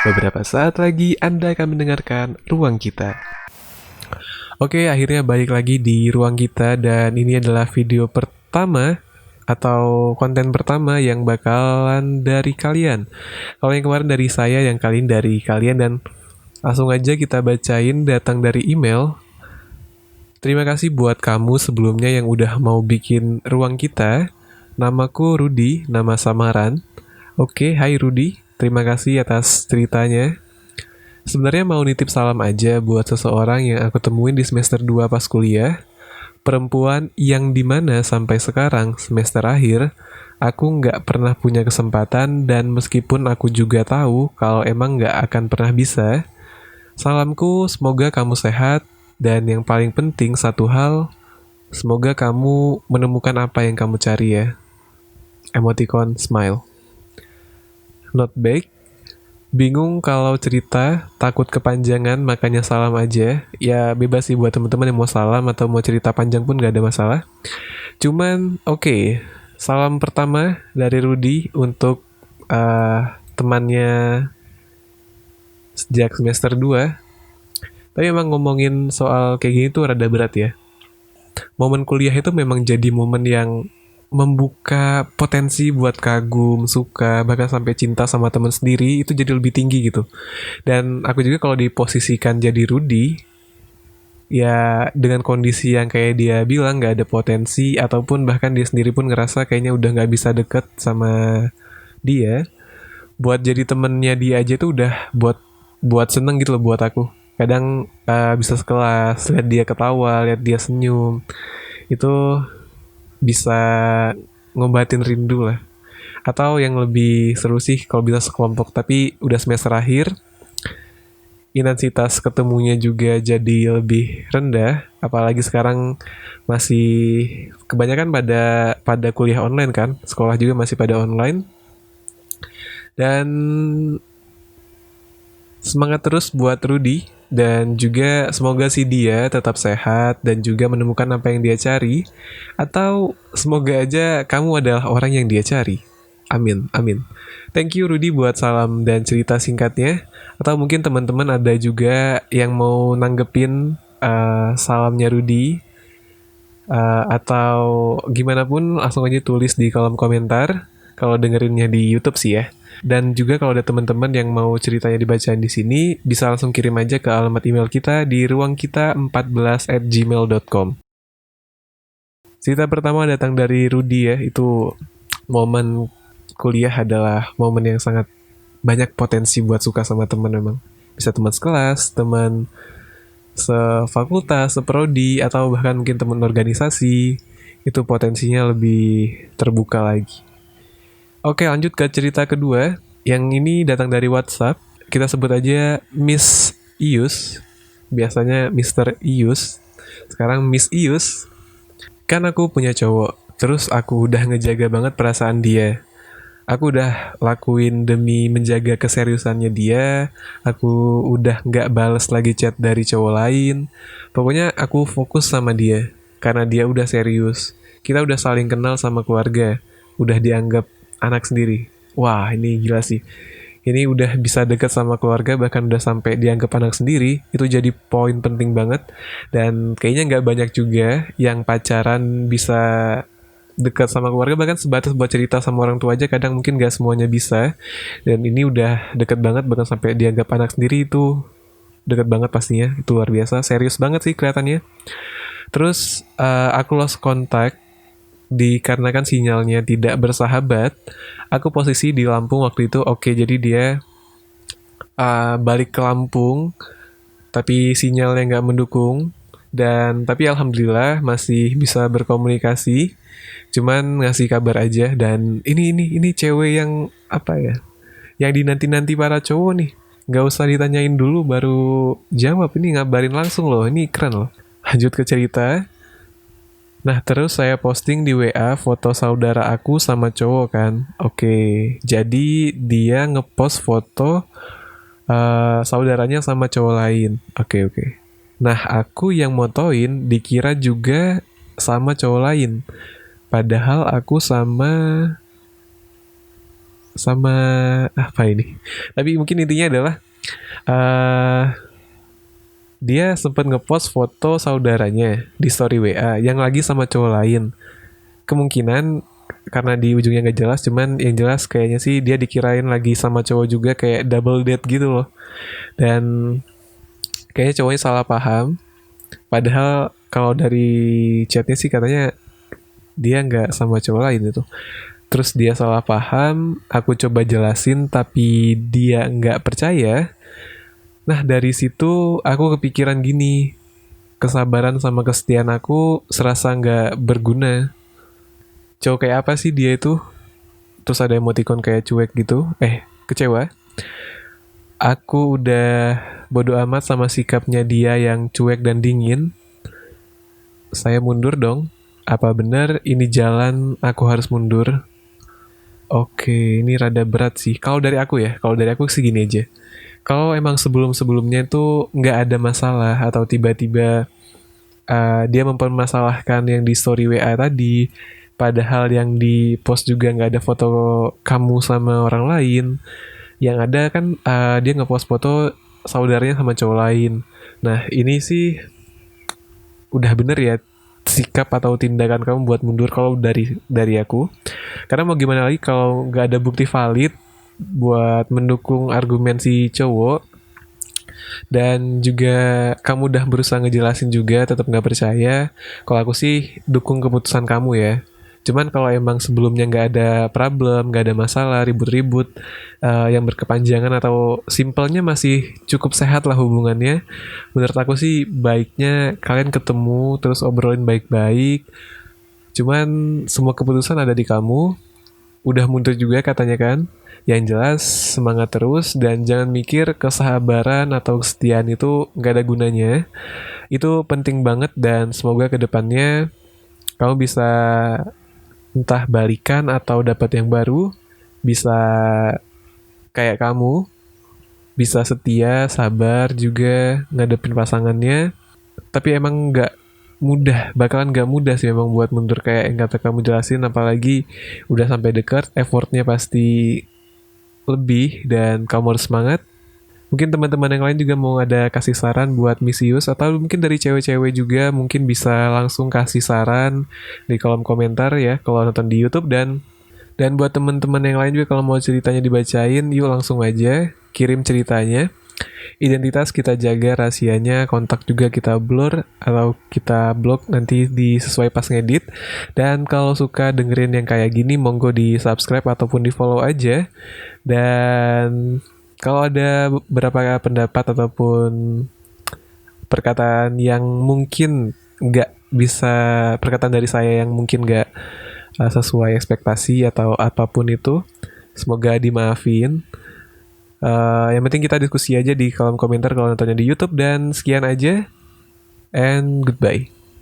Beberapa saat lagi Anda akan mendengarkan Ruang Kita. Oke, akhirnya balik lagi di Ruang Kita dan ini adalah video pertama atau konten pertama yang bakalan dari kalian. Kalau yang kemarin dari saya, yang kali ini dari kalian, dan langsung aja kita bacain datang dari email. Terima kasih buat kamu sebelumnya yang udah mau bikin Ruang Kita. Namaku Rudi, nama samaran. Oke, hai Rudi. Terima kasih atas ceritanya. Sebenarnya mau nitip salam aja buat seseorang yang aku temuin di semester 2 pas kuliah. Perempuan yang dimana sampai sekarang, semester akhir, aku nggak pernah punya kesempatan dan meskipun aku juga tahu kalau emang nggak akan pernah bisa, salamku semoga kamu sehat dan yang paling penting satu hal, semoga kamu menemukan apa yang kamu cari ya. Emoticon smile. Not big. Bingung kalau cerita, takut kepanjangan, makanya salam aja. Ya bebas sih buat teman-teman yang mau salam atau mau cerita panjang pun gak ada masalah. Cuman oke, salam pertama dari Rudi untuk temannya sejak semester 2. Tapi emang ngomongin soal kayak gini tuh rada berat ya. Momen kuliah itu memang jadi momen yang membuka potensi buat kagum, suka, bahkan sampai cinta sama teman sendiri itu jadi lebih tinggi gitu. Dan aku juga kalau diposisikan jadi Rudy, ya dengan kondisi yang kayak dia bilang nggak ada potensi ataupun bahkan dia sendiri pun ngerasa kayaknya udah nggak bisa deket sama dia, buat jadi temennya dia aja tuh udah buat buat seneng gitu loh buat aku. Kadang bisa sekelas, lihat dia ketawa, lihat dia senyum, itu bisa ngobatin rindu lah. Atau yang lebih seru sih kalau bisa sekelompok tapi udah semester akhir, intensitas ketemunya juga jadi lebih rendah, apalagi sekarang masih kebanyakan pada pada kuliah online kan, sekolah juga masih pada online. Dan semangat terus buat Rudy dan juga semoga si dia tetap sehat dan juga menemukan apa yang dia cari, atau semoga aja kamu adalah orang yang dia cari. Amin, amin. Thank you Rudy buat salam dan cerita singkatnya. Atau mungkin teman-teman ada juga yang mau nanggepin salamnya Rudy, atau gimana pun langsung aja tulis di kolom komentar kalau dengerinnya di YouTube sih ya. Dan juga kalau ada teman-teman yang mau ceritanya dibacain di sini, bisa langsung kirim aja ke alamat email kita di ruangkita14@gmail.com. Cerita pertama datang dari Rudy ya, itu momen kuliah adalah momen yang sangat banyak potensi buat suka sama teman memang. Bisa teman sekelas, teman sefakultas, seprodi, atau bahkan mungkin teman organisasi. Itu potensinya lebih terbuka lagi. Oke, lanjut ke cerita kedua. Yang ini datang dari WhatsApp. Kita sebut aja Miss Ius. Biasanya Mr. Ius. Sekarang Miss Ius. Kan aku punya cowok. Terus aku udah ngejaga banget perasaan dia. Aku udah lakuin demi menjaga keseriusannya dia. Aku udah gak bales lagi chat dari cowok lain. Pokoknya aku fokus sama dia. Karena dia udah serius. Kita udah saling kenal sama keluarga. Udah dianggap anak sendiri. Wah, ini gila sih. Ini udah bisa deket sama keluarga, bahkan udah sampai dianggap anak sendiri. Itu jadi poin penting banget. Dan kayaknya nggak banyak juga yang pacaran bisa dekat sama keluarga, bahkan sebatas buat cerita sama orang tua aja kadang mungkin nggak semuanya bisa. Dan ini udah deket banget, bahkan sampai dianggap anak sendiri, itu deket banget pastinya. Itu luar biasa, serius banget sih kelihatannya. Terus aku lost contact dikarenakan sinyalnya tidak bersahabat. Aku posisi di Lampung waktu itu. Oke, jadi dia balik ke Lampung tapi sinyalnya nggak mendukung, dan tapi alhamdulillah masih bisa berkomunikasi, cuman ngasih kabar aja. Dan ini cewek yang apa ya, yang dinanti-nanti para cowok nih, nggak usah ditanyain dulu baru jawab, ini ngabarin langsung loh, ini keren loh. Lanjut ke cerita. Nah, terus saya posting di WA foto saudara aku sama cowok kan. Oke, jadi dia ngepost foto saudaranya sama cowok lain. Oke, oke. Nah, aku yang motoin dikira juga sama cowok lain. Padahal aku sama sama apa ini. Tapi mungkin intinya adalah eh dia sempat ngepost foto saudaranya di story WA yang lagi sama cowok lain. Kemungkinan karena di ujungnya nggak jelas, cuman yang jelas kayaknya sih dia dikirain lagi sama cowok juga, kayak double date gitu loh. Dan kayaknya cowoknya salah paham. Padahal kalau dari chatnya sih katanya dia nggak sama cowok lain itu. Terus dia salah paham, aku coba jelasin tapi dia nggak percaya. Nah dari situ aku kepikiran gini, kesabaran sama kesetiaan aku serasa nggak berguna. Cowok kayak apa sih dia itu? Terus ada emoticon kayak cuek gitu. Kecewa. Aku udah bodo amat sama sikapnya dia yang cuek dan dingin. Saya mundur dong. Apa benar ini jalan aku harus mundur? Oke, ini rada berat sih. Kalau dari aku segini aja. Kalau emang sebelum-sebelumnya itu nggak ada masalah atau tiba-tiba dia mempermasalahkan yang di story WA tadi, padahal yang di post juga nggak ada foto kamu sama orang lain. Yang ada kan dia ngepost foto saudaranya sama cowok lain. Nah ini sih udah bener ya sikap atau tindakan kamu buat mundur kalau dari aku. Karena mau gimana lagi kalau nggak ada bukti valid buat mendukung argumen si cowok, dan juga kamu udah berusaha ngejelasin juga tetap nggak percaya. Kalau aku sih dukung keputusan kamu ya. Cuman kalau emang sebelumnya nggak ada problem, nggak ada masalah, ribut-ribut yang berkepanjangan atau simpelnya masih cukup sehat lah hubungannya, menurut aku sih baiknya kalian ketemu terus obrolin baik-baik. Cuman semua keputusan ada di kamu. Udah mundur juga katanya kan. Yang jelas semangat terus dan jangan mikir kesabaran atau kesetiaan itu nggak ada gunanya. Itu penting banget dan semoga kedepannya kamu bisa entah balikan atau dapat yang baru, bisa kayak kamu, bisa setia, sabar juga ngadepin pasangannya. Tapi emang bakalan nggak mudah sih memang buat mundur kayak yang kata kamu jelasin, apalagi udah sampai dekat, effortnya pasti lebih dan kamu harus semangat. Mungkin teman-teman yang lain juga mau ada kasih saran buat Misius, atau mungkin dari cewek-cewek juga mungkin bisa langsung kasih saran di kolom komentar ya kalau nonton di YouTube. Dan buat teman-teman yang lain juga kalau mau ceritanya dibacain, yuk langsung aja kirim ceritanya. Identitas kita jaga, rahasianya, kontak juga kita blur atau kita blok nanti sesuai pas ngedit. Dan kalau suka dengerin yang kayak gini, monggo di subscribe ataupun di follow aja. Dan kalau ada beberapa pendapat ataupun perkataan yang mungkin nggak bisa, perkataan dari saya yang mungkin nggak sesuai ekspektasi atau apapun itu, semoga dimaafin. Yang penting kita diskusi aja di kolom komentar kalau nontonnya di YouTube. Dan sekian aja, and goodbye.